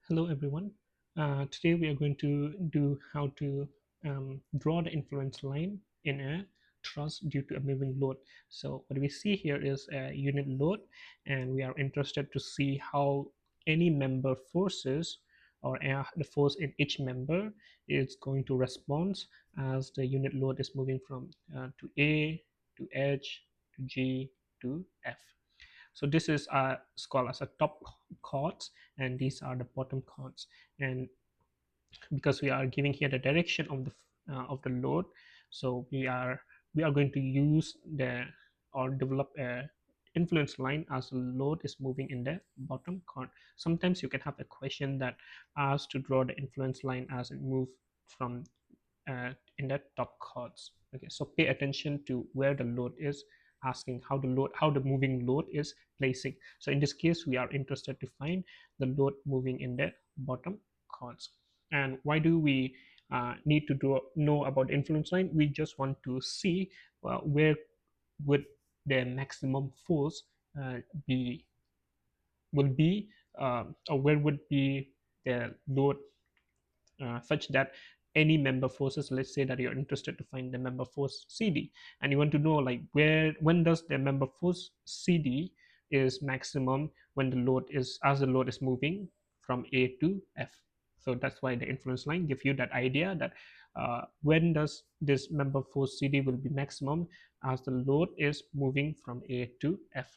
Hello everyone. Today we are going to do how to draw the influence line in a truss due to a moving load. So what we see here is a unit load, and we are interested to see how any member forces or the force in each member is going to respond as the unit load is moving from to A to H to G to F. So this is called as a top chords, and these are the bottom chords. And because we are giving here the direction of the load, so we are going to use the or develop a influence line as the load is moving in the bottom chord. Sometimes you can have a question that asks to draw the influence line as it move from in the top chords. Okay, so pay attention to where the load is, asking how the moving load is placing. So in this case we are interested to find the load moving in the bottom chords. And why do we need to know about the influence line? We just want to see where would the maximum force uh, be will be, or where would be the load such that any member forces, let's say that you're interested to find the member force CD, and you want to know like when does the member force CD is maximum, when the load is as the load is moving from A to F. So that's why the influence line give you that idea that when does this member force CD will be maximum as the load is moving from A to F.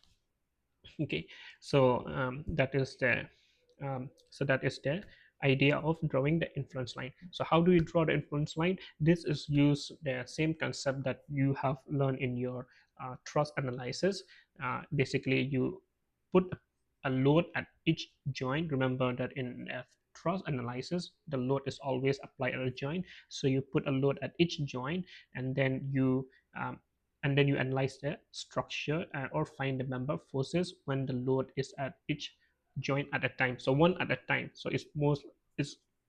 Okay, so that is the idea of drawing the influence line. So how do you draw the influence line? This is use the same concept that you have learned in your truss analysis. Basically you put a load at each joint. Remember that in truss analysis the load is always applied at a joint, so you put a load at each joint, and then um, you analyze the structure, or find the member forces when the load is at each joint at a time, so one at a time. So it's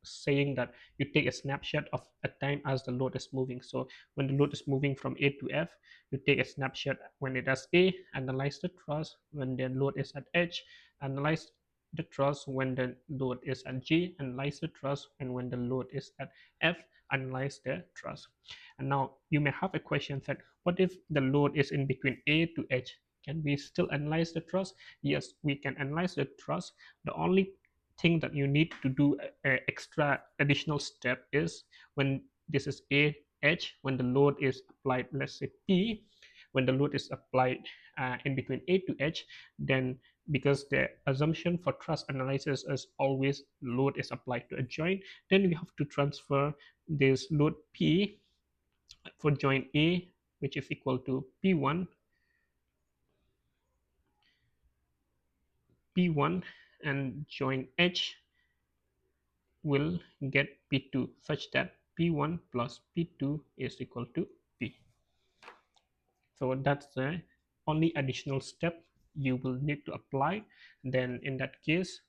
saying that you take a snapshot of a time as the load is moving. So when the load is moving from A to F, you take a snapshot when it has A, analyze the truss. When the load is at H, analyze the truss. When the load is at G, analyze the truss. And when the load is at F, analyze the truss. And now you may have a question that what if the load is in between A to H? Can we still analyze the truss? Yes, we can analyze the truss. The only thing that you need to do a extra additional step is when this is A H, when the load is applied, let's say P, when the load is applied in between A to H, then because the assumption for truss analysis is always load is applied to a joint, then we have to transfer this load P for joint A, which is equal to P1, and joint H will get P2, such that P1 plus P2 is equal to P. So that's the only additional step you will need to apply. Then in that case,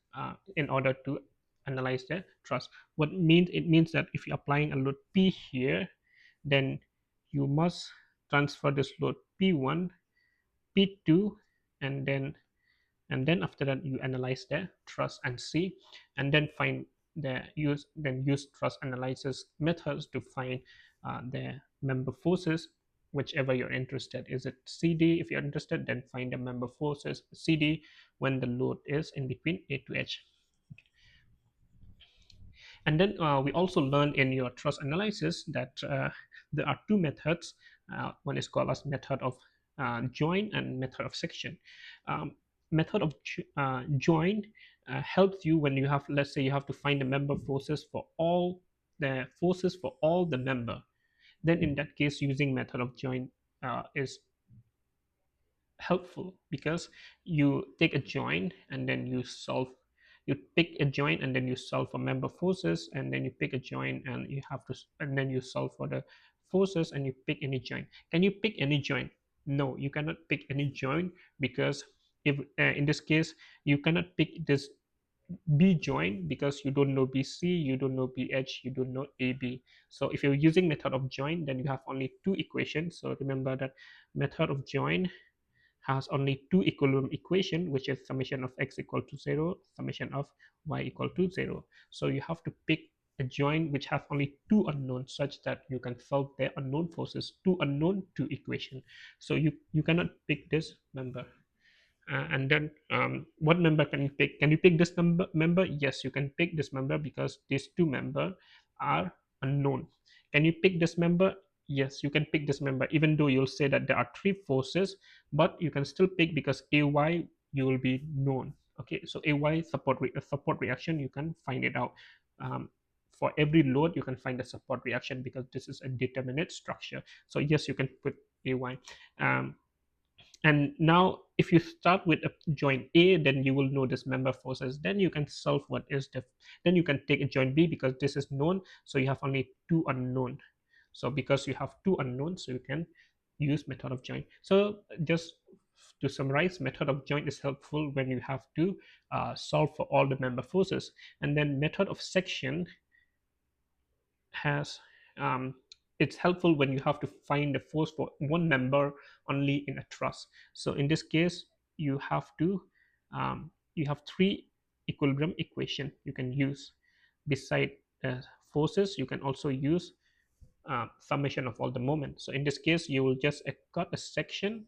in order to analyze the truss, it means that if you're applying a load P here, then you must transfer this load P1, P2, and then after that you analyze the truss and see, and then find use truss analysis methods to find the member forces, whichever you're interested. Is it CD? If you're interested, then find the member forces CD when the load is in between A to H. And then we also learned in your truss analysis that there are two methods. One is called as method of join and method of section. Um, Method of join helps you when you have, let's say you have to find the member forces for all the member. Then in that case, using method of join is helpful, because you take a join and then you pick a join and then you solve for member forces, and then you pick a join and then you solve for the forces and you pick any join. Can you pick any join? No, you cannot pick any join, because if in this case you cannot pick this B join, because you don't know BC, you don't know BH, you don't know AB. So if you're using method of join, then you have only two equations. So remember that method of join has only two equilibrium equation, which is summation of x equal to 0, summation of y equal to 0. So you have to pick a joint which have only two unknowns, such that you can solve the unknown forces, two unknown, two equation. So you cannot pick this member. And then what member can you pick? Can you pick this member? Yes, you can pick this member because these two member are unknown. Can you pick this member? Yes, you can pick this member, even though you'll say that there are three forces, but you can still pick because ay you will be known. Okay, so ay support reaction, you can find it out. um, for every load you can find a support reaction because this is a determinate structure. So yes, you can put ay. And now if you start with a joint A, then you will know this member forces. Then you can solve what is the, then you can take a joint B because this is known, so you have only two unknown. So because you have two unknowns, so you can use method of joint. So just to summarize, method of joint is helpful when you have to solve for all the member forces. And then method of section has it's helpful when you have to find the force for one member only in a truss. So in this case, you have to you have three equilibrium equation you can use. Beside forces, you can also use summation of all the moments. So in this case, you will just cut a section,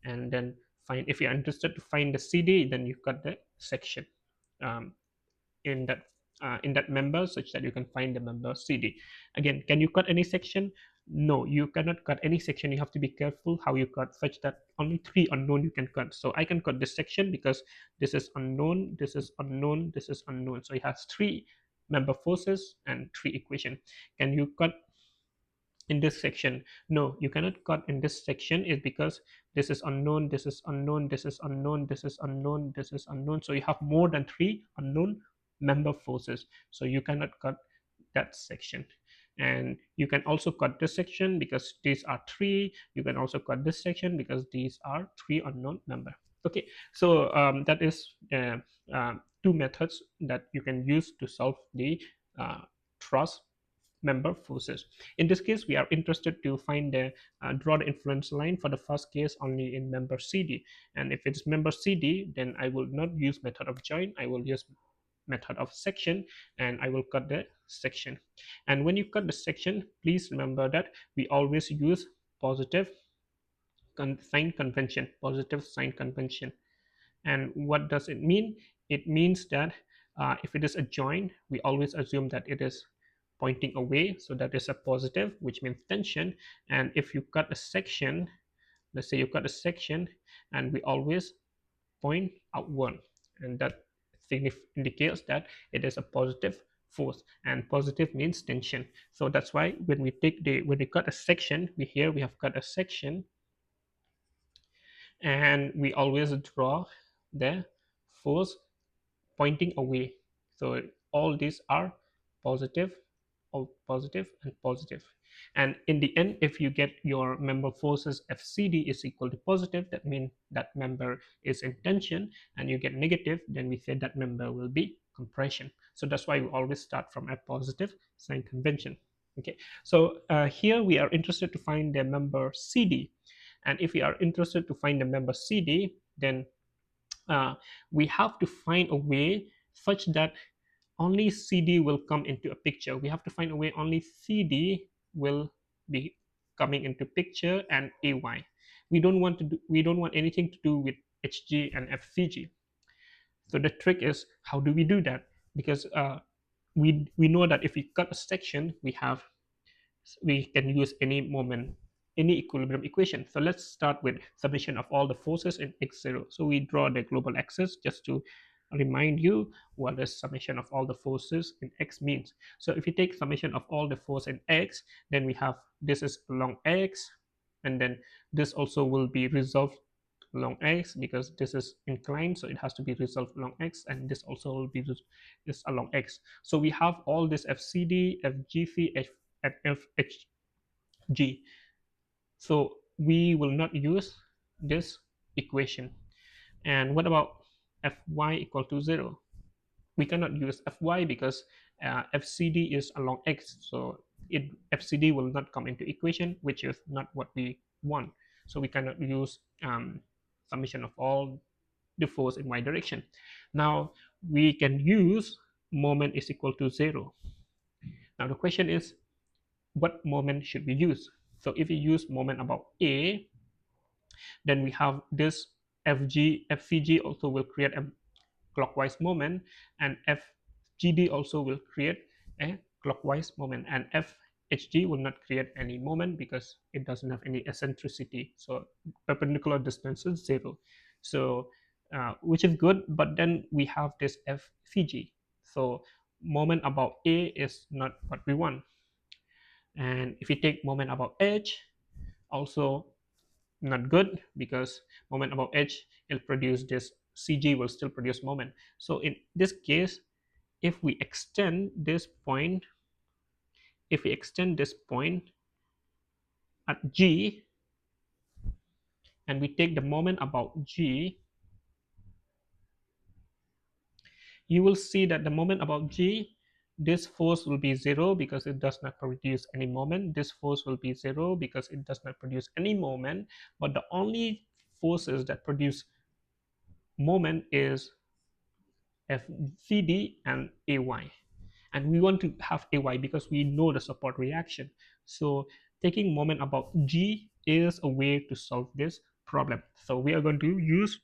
and then find, if you're interested to find the CD, then you cut the section um, in that member, such that you can find the member CD. Again, can you cut any section? No, you cannot cut any section. You have to be careful how you cut, such that only three unknown you can cut. So I can cut this section because this is unknown, this is unknown, this is unknown. So it has three member forces and three equation. Can you cut in this section? No, you cannot cut in this section, is because this is unknown, this is unknown, this is unknown, this is unknown, this is unknown. So you have more than three unknown member forces, so you cannot cut that section. And you can also cut this section because these are three. You can also cut this section because these are three unknown member. Okay, so that is two methods that you can use to solve the truss member forces. In this case, we are interested to find the draw the influence line for the first case only in member CD. And if it's member CD, then I will not use method of join. I will use method of section, and I will cut the section. And when you cut the section, please remember that we always use positive sign convention, positive sign convention. And what does it mean? It means that if it is a join, we always assume that it is pointing away, so that is a positive, which means tension. And if you cut a section, let's say you cut a section, and we always point outward, and that indicates that it is a positive force, and positive means tension. So that's why when we cut a section, we have cut a section, and we always draw the force pointing away. So all these are positive, all positive and positive. And in the end, if you get your member forces FCD is equal to positive, that means that member is in tension. And you get negative, then we say that member will be compression. So that's why we always start from a positive sign convention. Okay, so here we are interested to find the member CD. And if we are interested to find the member CD, then uh, we have to find a way such that only CD will come into a picture. We have to find a way only CD will be coming into picture, and AY. We don't want anything to do with HG and FCG. So the trick is, how do we do that? Because we know that if we cut a section, we can use any moment, any equilibrium equation. So let's start with summation of all the forces in x0. So we draw the global axis just to remind you what the summation of all the forces in x means. So if you take summation of all the force in x, then we have this is along x, and then this also will be resolved along x because this is inclined, so it has to be resolved along x, and this also will be this along x. So we have all this FCD, FGC, and FHG. So we will not use this equation. And what about Fy equal to 0? We cannot use Fy because FCD is along x, so FCD will not come into equation, which is not what we want. So we cannot use summation of all the force in y direction. Now we can use moment is equal to 0. Now the question is, what moment should we use? So if we use moment about A, then we have this FCG also will create a clockwise moment, and FGD also will create a clockwise moment, and FHG will not create any moment because it doesn't have any eccentricity. So perpendicular distance is 0. So which is good, but then we have this FCG. So moment about A is not what we want. And if we take moment about H, also not good, because moment about H will produce this CG will still produce moment. So in this case, if we extend this point, if we extend this point at G, and we take the moment about G, you will see that the moment about G, this force will be 0 because it does not produce any moment. This force will be 0 because it does not produce any moment. But the only forces that produce moment is FCD and AY. And we want to have AY because we know the support reaction. So taking moment about G is a way to solve this problem. So we are going to use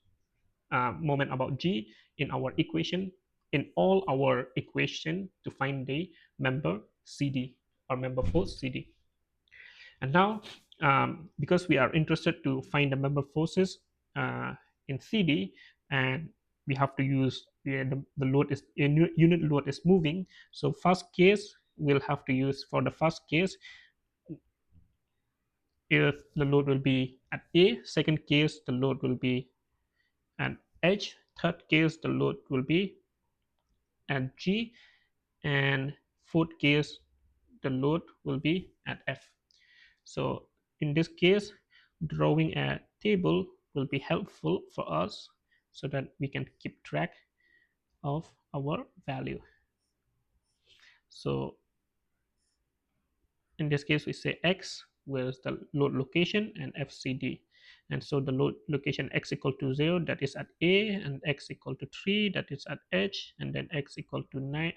moment about G in our equation, in all our equation, to find the member CD or member force CD. And now, because we are interested to find the member forces in CD, and we have to use the load is unit load is moving. So first case we'll have to use, for the first case, if the load will be at A. Second case, the load will be at H. Third case, the load will be at G. And fourth case, the load will be at F. So in this case, drawing a table will be helpful for us so that we can keep track of our value. So in this case, we say X, where is the load location, and FCD. And so the load location X equal to 0, that is at A, and X equal to 3, that is at H, and then X equal to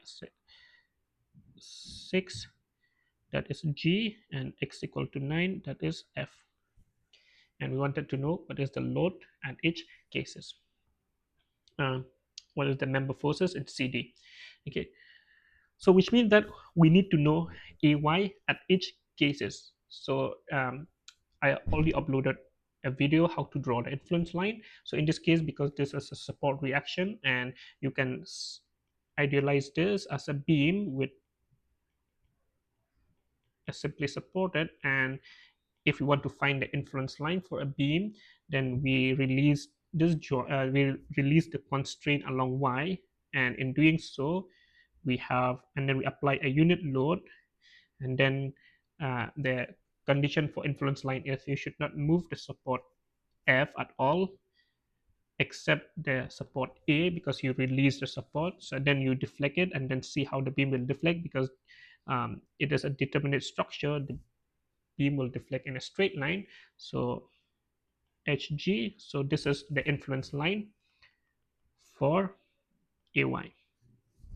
6, that is G, and X equal to 9, that is F. And we wanted to know what is the load at each cases. Uh, what is the member forces in CD? Okay, so which means that we need to know AY at each cases. So I already uploaded a video how to draw the influence line. So in this case, because this is a support reaction, and you can idealize this as a beam with a simply supported, and if we want to find the influence line for a beam, then we release this we release the constraint along y, and in doing so we have, and then we apply a unit load, and then the condition for influence line is you should not move the support F at all except the support A, because you release the support. So then you deflect it and then see how the beam will deflect, because it is a determinate structure. The beam will deflect in a straight line. So HG, so this is the influence line for AY.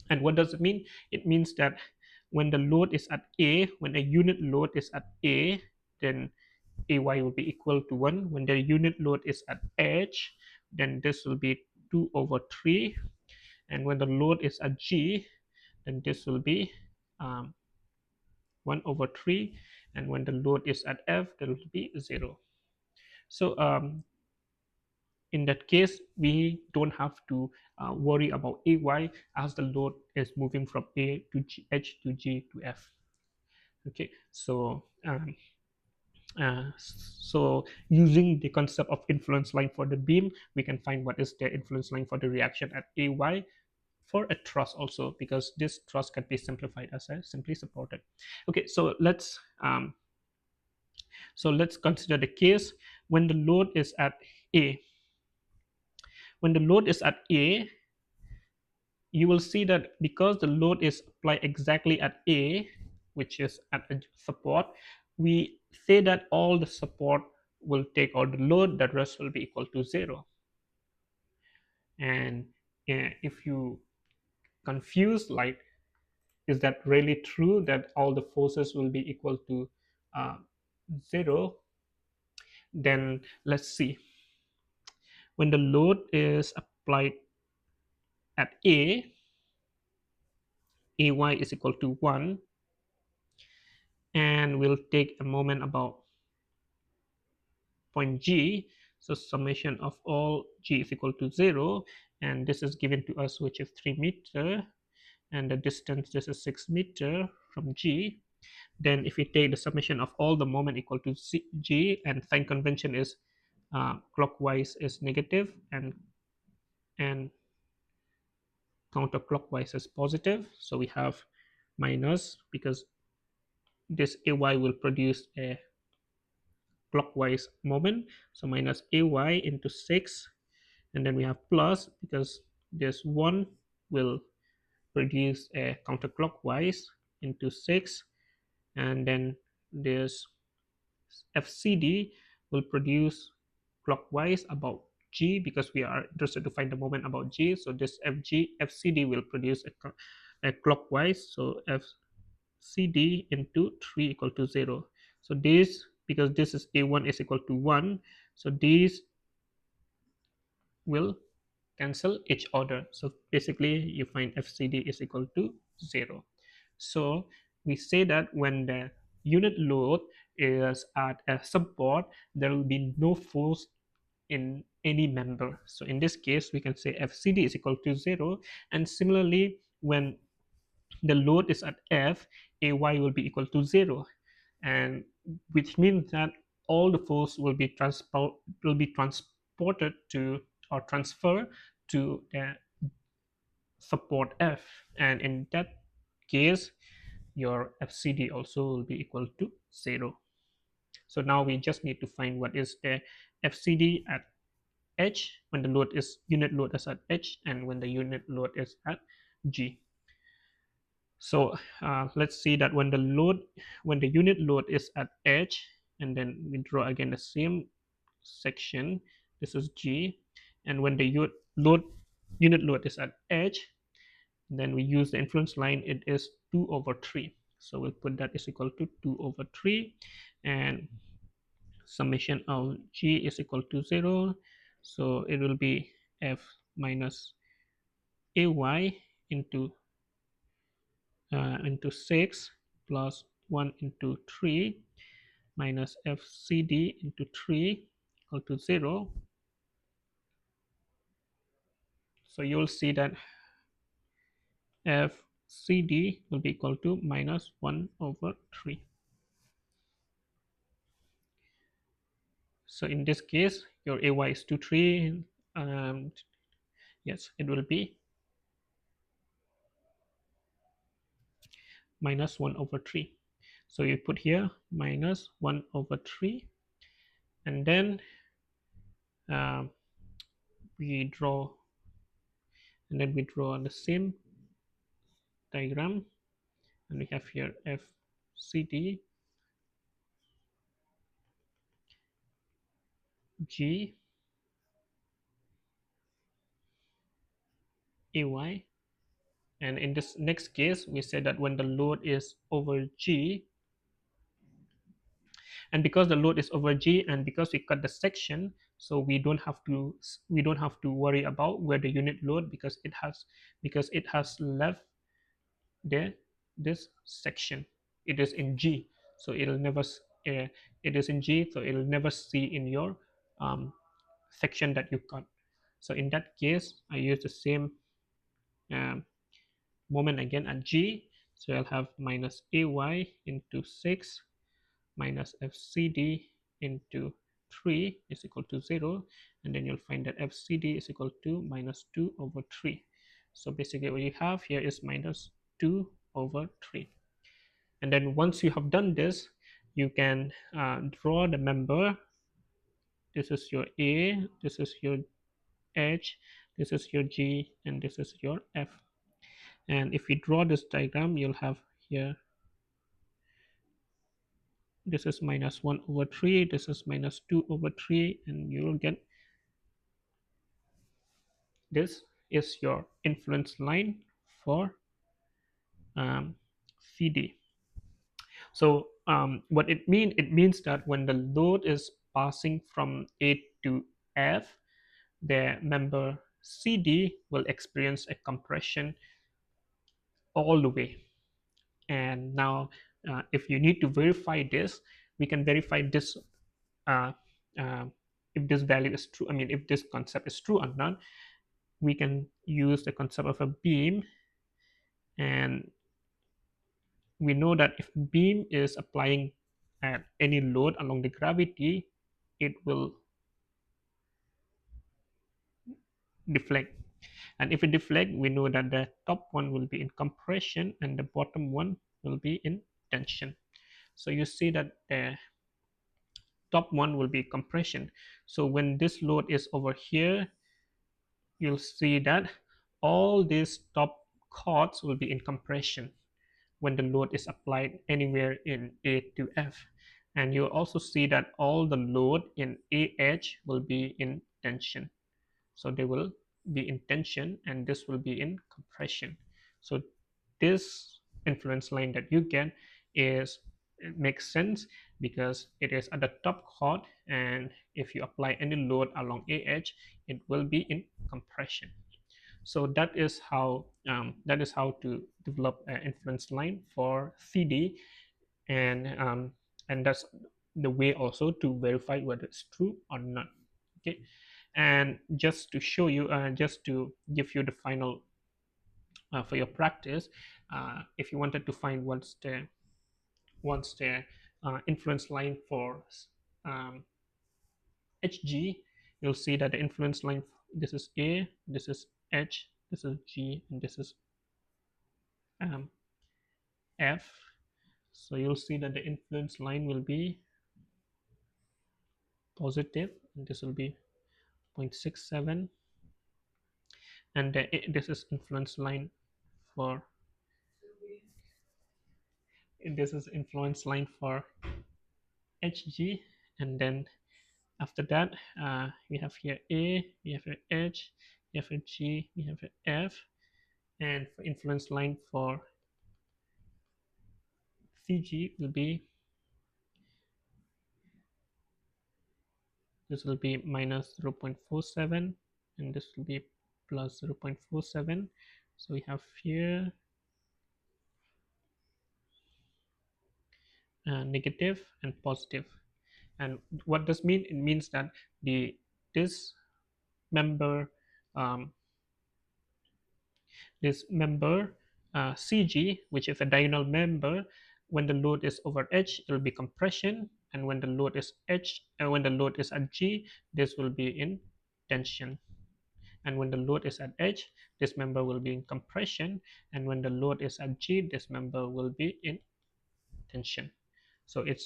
And what does it mean? It means that when the load is at A, when a unit load is at A, then AY will be equal to 1. When the unit load is at H, then this will be 2 over 3. And when the load is at G, then this will be 1 over 3. And when the load is at F, there will be 0. So in that case, we don't have to worry about AY, as the load is moving from A to G, H to G to F. Okay, so so using the concept of influence line for the beam, we can find what is the influence line for the reaction at AY for a truss also, because this truss can be simplified as a simply supported. Okay, so let's consider the case when the load is at A. When the load is at A, you will see that because the load is applied exactly at A, which is at a support, we say that all the support will take out the load, the rest will be equal to 0. And if you confuse, like, is that really true that all the forces will be equal to uh, 0, then let's see. When the load is applied at ay is equal to 1, and we'll take a moment about point G. So summation of all G is equal to 0, and this is given to us, which is 3 meter, and the distance, this is 6 meter from G. Then if we take the summation of all the moment equal to G, and sign convention is clockwise is negative, and counterclockwise is positive. So we have minus, because this AY will produce a clockwise moment. So minus AY into 6, and then we have plus, because this 1 will produce a counterclockwise into 6, and then this FCD will produce clockwise about G, because we are interested to find the moment about G. So this FCD will produce a clockwise. So FCD into 3 equal to 0. So this, because this is A1 is equal to 1, so these will cancel each other. So basically you find FCD is equal to 0. So we say that when the unit load is at a support, there will be no force in any member. So in this case, we can say FCD is equal to 0. And similarly, when the load is at F, AY will be equal to 0. And which means that all the force will be transported to, or transfer to the support F. And in that case, your FCD also will be equal to 0. So now we just need to find what is the FCD at H when the load is unit load is at H, and when the unit load is at G. So let's see that when the unit load is at H, and then we draw again the same section. This is G, and when the unit load is at H, then we use the influence line. It is 2 over 3. So we'll put that is equal to 2 over 3, and summation of G is equal to 0. So it will be F minus AY into 6 plus 1 into 3 minus FCD into 3 equal to 0. So you'll see that FCD will be equal to minus 1 over 3. So in this case, your AY is 2, 3. Yes, it will be minus 1 over 3. So you put here minus 1 over 3, and then um, we draw, the same diagram, and we have here FCD G AY. And in this next case, we say that when the load is over G, and because the load is over G, and because we cut the section, so we don't have to worry about where the unit load, because it has left the this section. It is in G, so it'll never it is in G, so it'll never see in your um, section that you cut. So in that case, I use the same um, moment again at G. So I'll have minus AY into 6 minus FCD into 3 is equal to 0. And then you'll find that FCD is equal to minus 2 over 3. So basically what you have here is minus 2 over 3. And then once you have done this, you can draw the member. This is your A, this is your H, this is your G, and this is your F. And if we draw this diagram, you'll have here This is minus 1 over 3, this is minus 2 over 3, and you will get this is your influence line for CD. So what it means that when the load is passing from A to F, the member CD will experience a compression all the way. And now, if you need to verify this, we can verify this uh, uh, if this value is true. I mean, if this concept is true or not, we can use the concept of a beam, and we know that if beam is applying any load along the gravity, it will deflect. And if it deflect, we know that the top one will be in compression and the bottom one will be in tension. So you see that the top one will be compression. So when this load is over here, you'll see that all these top chords will be in compression when the load is applied anywhere in A to F. And you'll also see that all the load in AH will be in tension. So they will be in tension and this will be in compression. So this influence line that you get is, it makes sense because it is at the top chord, and if you apply any load along AH, it will be in compression. So that is how to develop an influence line for CD, and that's the way also to verify whether it's true or not. Okay, and just to show you, just to give you the final for your practice, if you wanted to find what's the influence line for um, HG, you'll see that the influence line, this is A, this is H, this is G, and this is um, F. So you'll see that the influence line will be positive, and this will be 0.67, and this is influence line for this is influence line for HG. And then after that, we have here A, we have here H, we have here G, we have here F, and for influence line for CG will be, this will be minus 0.47, and this will be plus 0.47. So we have here negative and positive. And what does mean? It means that the this member um, this member CG, which is a diagonal member, when the load is over H, it will be compression, and when the load is when the load is at G, this will be in tension. And when the load is at H, this member will be in compression, and when the load is at G, this member will be in tension. So it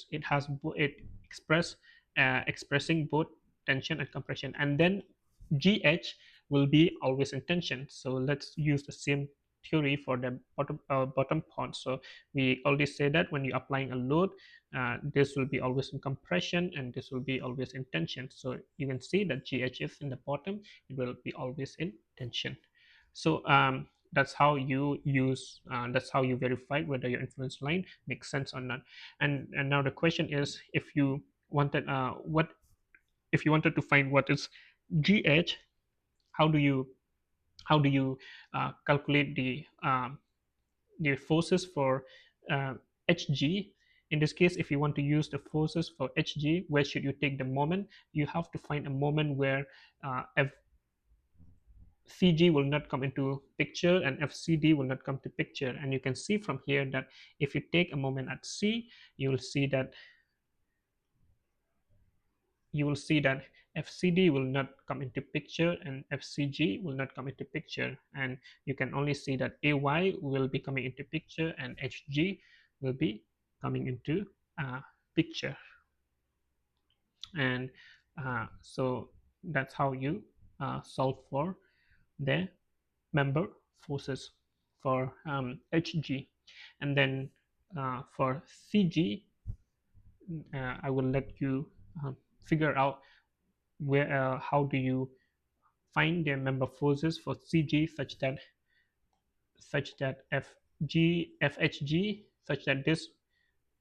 expressing both tension and compression, and then GH will be always in tension. So let's use the same theory for the bottom part. So we already say that when you're applying a load, this will be always in compression and this will be always in tension. So you can see that GH is in the bottom, it will be always in tension. So that's how you use that's how you verify whether your influence line makes sense or not. And now the question is, if you wanted what if you wanted to find what is GH, how do you calculate the forces for HG? In this case, if you want to use the forces for HG, where should you take the moment? You have to find a moment where CG will not come into picture and FCD will not come to picture. And you can see from here that if you take a moment at C, you will see that FCD will not come into picture and FCG will not come into picture. And you can only see that AY will be coming into picture and HG will be coming into picture. And so that's how you solve for the member forces for HG. And then for CG, I will let you figure out where how do you find their member forces for CG such that FHG such that this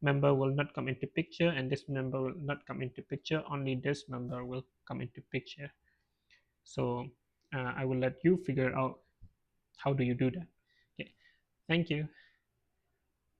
member will not come into picture and this member will not come into picture, only this member will come into picture. So I will let you figure out how do you do that. Okay, thank you.